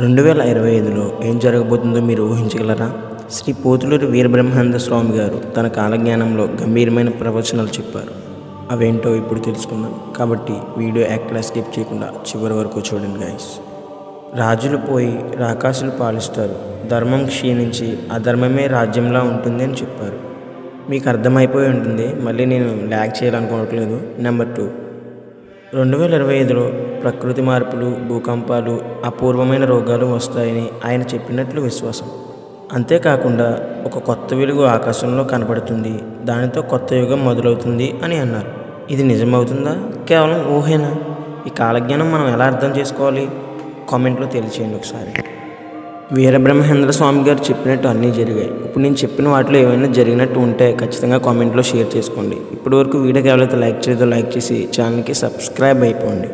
2025లో ఏం జరగబోతుందో మీరు ఊహించగలరా? శ్రీ పోతులూరి వీరబ్రహ్మానంద స్వామి గారు తన కాలజ్ఞానంలో గంభీరమైన ప్రవచనాలు చెప్పారు. అవేంటో ఇప్పుడు తెలుసుకుందాం. కాబట్టి వీడియో ఎక్కడ స్కిప్ చేయకుండా చివరి వరకు చూడండి గైస్. రాజులు పోయి రాకాసులు పాలిస్తారు, ధర్మం క్షీణించి అధర్మమే రాజ్యంలా ఉంటుంది అని చెప్పారు. మీకు అర్థమైపోయి ఉంటుంది, మళ్ళీ నేను ల్యాగ్ చేయాలనుకోవట్లేదు. నెంబర్ 2, 2025లో ప్రకృతి మార్పులు, భూకంపాలు, అపూర్వమైన రోగాలు వస్తాయని ఆయన చెప్పినట్లు విశ్వాసం. అంతేకాకుండా ఒక కొత్త వెలుగు ఆకాశంలో కనపడుతుంది, దానితో కొత్త యుగం మొదలవుతుంది అని అన్నారు. ఇది నిజమవుతుందా, కేవలం ఊహేనా? ఈ కాలజ్ఞానం మనం ఎలా అర్థం చేసుకోవాలి? కామెంట్లో తెలియచేయండి ఒకసారి. వీరబ్రహ్మేంద్ర స్వామి గారు చెప్పినట్టు అన్నీ జరిగాయి. ఇప్పుడు నేను చెప్పిన వాటిలో ఏమైనా జరిగినట్టు ఉంటే ఖచ్చితంగా కామెంట్లో షేర్ చేసుకోండి. ఇప్పటివరకు వీడియోకి ఎవరైతే లైక్ చేయదో లైక్ చేసి ఛానల్కి సబ్స్క్రైబ్ అయిపోండి.